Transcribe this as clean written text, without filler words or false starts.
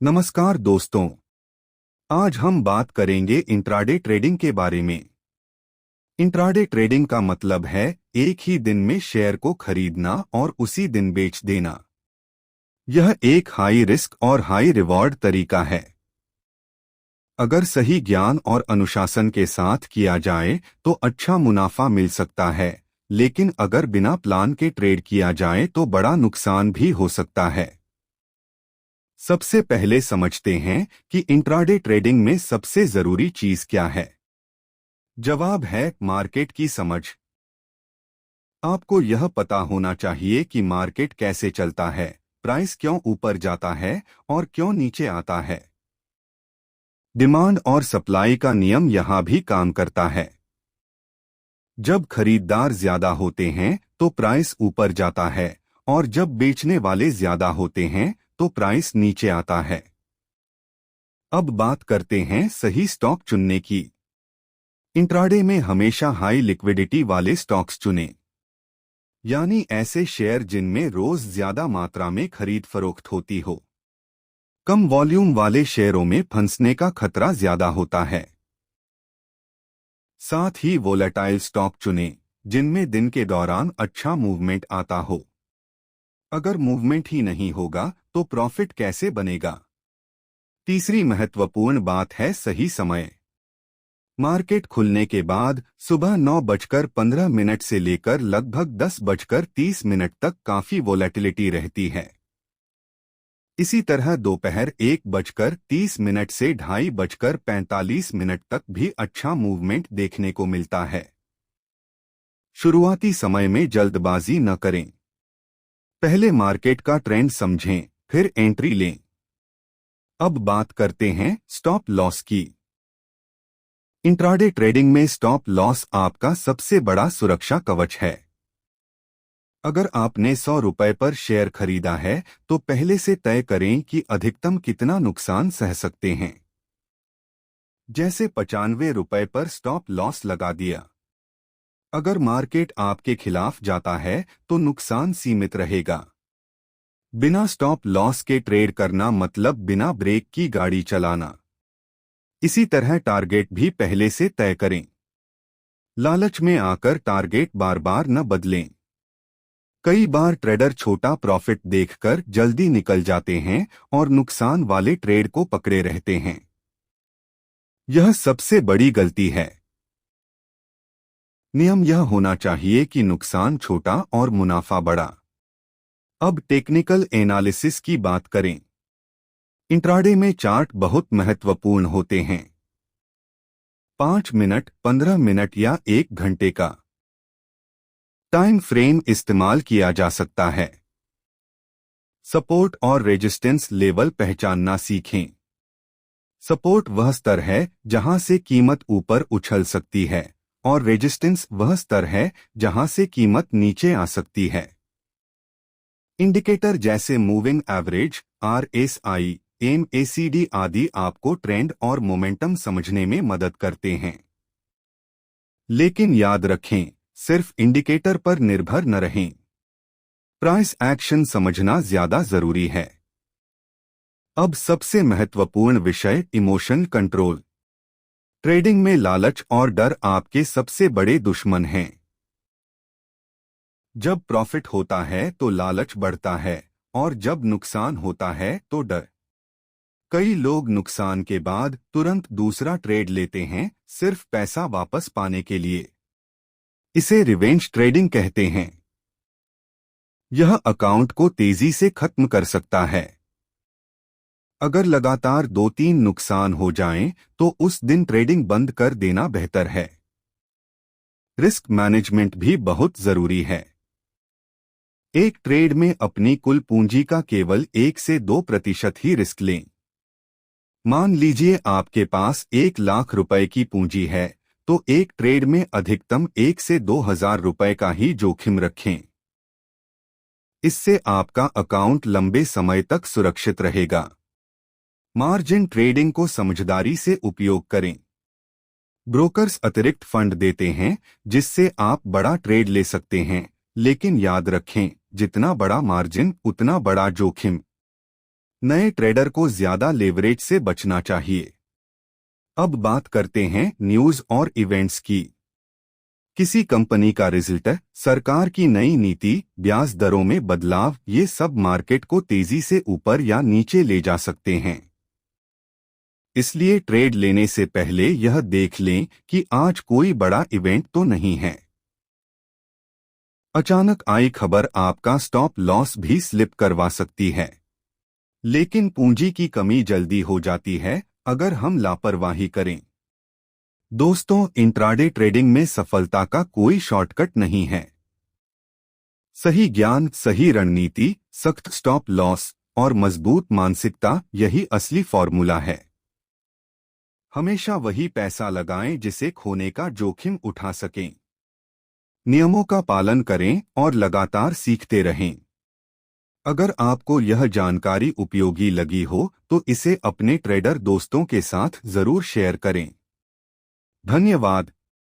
नमस्कार दोस्तों। आज हम बात करेंगे इंट्राडे ट्रेडिंग के बारे में। इंट्राडे ट्रेडिंग का मतलब है एक ही दिन में शेयर को खरीदना और उसी दिन बेच देना। यह एक हाई रिस्क और हाई रिवॉर्ड तरीका है। अगर सही ज्ञान और अनुशासन के साथ किया जाए तो अच्छा मुनाफा मिल सकता है, लेकिन अगर बिना प्लान के ट्रेड किया जाए तो बड़ा नुकसान भी हो सकता है। सबसे पहले समझते हैं कि इंट्राडे ट्रेडिंग में सबसे जरूरी चीज क्या है। जवाब है मार्केट की समझ। आपको यह पता होना चाहिए कि मार्केट कैसे चलता है, प्राइस क्यों ऊपर जाता है और क्यों नीचे आता है। डिमांड और सप्लाई का नियम यहां भी काम करता है। जब खरीदार ज्यादा होते हैं तो प्राइस ऊपर जाता है, और जब बेचने वाले ज्यादा होते हैं तो प्राइस नीचे आता है। अब बात करते हैं सही स्टॉक चुनने की। इंट्राडे में हमेशा हाई लिक्विडिटी वाले स्टॉक्स चुनें, यानी ऐसे शेयर जिनमें रोज ज्यादा मात्रा में खरीद फरोख्त होती हो। कम वॉल्यूम वाले शेयरों में फंसने का खतरा ज्यादा होता है। साथ ही वोलेटाइल स्टॉक चुनें, जिनमें दिन के दौरान अच्छा मूवमेंट आता हो। अगर मूवमेंट ही नहीं होगा तो प्रॉफिट कैसे बनेगा। तीसरी महत्वपूर्ण बात है सही समय। मार्केट खुलने के बाद सुबह 9:15 से लेकर लगभग 10:30 तक काफी वोलेटिलिटी रहती है। इसी तरह दोपहर 1:30 से 2:45 तक भी अच्छा मूवमेंट देखने को मिलता है। शुरुआती समय में जल्दबाजी न करें। पहले मार्केट का ट्रेंड समझें, फिर एंट्री लें। अब बात करते हैं स्टॉप लॉस की। इंट्राडे ट्रेडिंग में स्टॉप लॉस आपका सबसे बड़ा सुरक्षा कवच है। अगर आपने 100 रुपए पर शेयर खरीदा है तो पहले से तय करें कि अधिकतम कितना नुकसान सह सकते हैं। जैसे 95 रुपए पर स्टॉप लॉस लगा दिया। अगर मार्केट आपके खिलाफ जाता है तो नुकसान सीमित रहेगा। बिना स्टॉप लॉस के ट्रेड करना मतलब बिना ब्रेक की गाड़ी चलाना। इसी तरह टारगेट भी पहले से तय करें। लालच में आकर टारगेट बार बार न बदलें। कई बार ट्रेडर छोटा प्रॉफिट देखकर जल्दी निकल जाते हैं और नुकसान वाले ट्रेड को पकड़े रहते हैं। यह सबसे बड़ी गलती है। नियम यह होना चाहिए कि नुकसान छोटा और मुनाफा बड़ा। अब टेक्निकल एनालिसिस की बात करें। इंट्राडे में चार्ट बहुत महत्वपूर्ण होते हैं। 5 मिनट, 15 मिनट या 1 घंटे का टाइम फ्रेम इस्तेमाल किया जा सकता है। सपोर्ट और रेजिस्टेंस लेवल पहचानना सीखें। सपोर्ट वह स्तर है जहां से कीमत ऊपर उछल सकती है, और रेजिस्टेंस वह स्तर है जहां से कीमत नीचे आ सकती है। इंडिकेटर जैसे मूविंग एवरेज, RSI, MACD आदि आपको ट्रेंड और मोमेंटम समझने में मदद करते हैं। लेकिन याद रखें, सिर्फ इंडिकेटर पर निर्भर न रहें। प्राइस एक्शन समझना ज्यादा जरूरी है। अब सबसे महत्वपूर्ण विषय इमोशन कंट्रोल। ट्रेडिंग में लालच और डर आपके सबसे बड़े दुश्मन हैं। जब प्रॉफिट होता है तो लालच बढ़ता है, और जब नुकसान होता है तो डर। कई लोग नुकसान के बाद तुरंत दूसरा ट्रेड लेते हैं, सिर्फ पैसा वापस पाने के लिए। इसे रिवेंज ट्रेडिंग कहते हैं। यह अकाउंट को तेजी से खत्म कर सकता है। अगर लगातार 2-3 नुकसान हो जाएं, तो उस दिन ट्रेडिंग बंद कर देना बेहतर है। रिस्क मैनेजमेंट भी बहुत जरूरी है। एक ट्रेड में अपनी कुल पूंजी का केवल 1 से 2% ही रिस्क लें। मान लीजिए आपके पास 1 लाख रुपए की पूंजी है, तो एक ट्रेड में अधिकतम 1 से 2,000 रुपए का ही जोखिम रखें। इससे आपका अकाउंट लंबे समय तक सुरक्षित रहेगा। मार्जिन ट्रेडिंग को समझदारी से उपयोग करें। ब्रोकर्स अतिरिक्त फंड देते हैं जिससे आप बड़ा ट्रेड ले सकते हैं, लेकिन याद रखें, जितना बड़ा मार्जिन उतना बड़ा जोखिम। नए ट्रेडर को ज्यादा लेवरेज से बचना चाहिए। अब बात करते हैं न्यूज और इवेंट्स की। किसी कंपनी का रिजल्ट, सरकार की नई नीति, ब्याज दरों में बदलाव, ये सब मार्केट को तेजी से ऊपर या नीचे ले जा सकते हैं। इसलिए ट्रेड लेने से पहले यह देख लें कि आज कोई बड़ा इवेंट तो नहीं है। अचानक आई खबर आपका स्टॉप लॉस भी स्लिप करवा सकती है। लेकिन पूंजी की कमी जल्दी हो जाती है अगर हम लापरवाही करें। दोस्तों, इंट्राडे ट्रेडिंग में सफलता का कोई शॉर्टकट नहीं है। सही ज्ञान, सही रणनीति, सख्त स्टॉप लॉस और मजबूत मानसिकता, यही असली फॉर्मूला है। हमेशा वही पैसा लगाएं जिसे खोने का जोखिम उठा सकें। नियमों का पालन करें और लगातार सीखते रहें। अगर आपको यह जानकारी उपयोगी लगी हो तो इसे अपने ट्रेडर दोस्तों के साथ जरूर शेयर करें। धन्यवाद।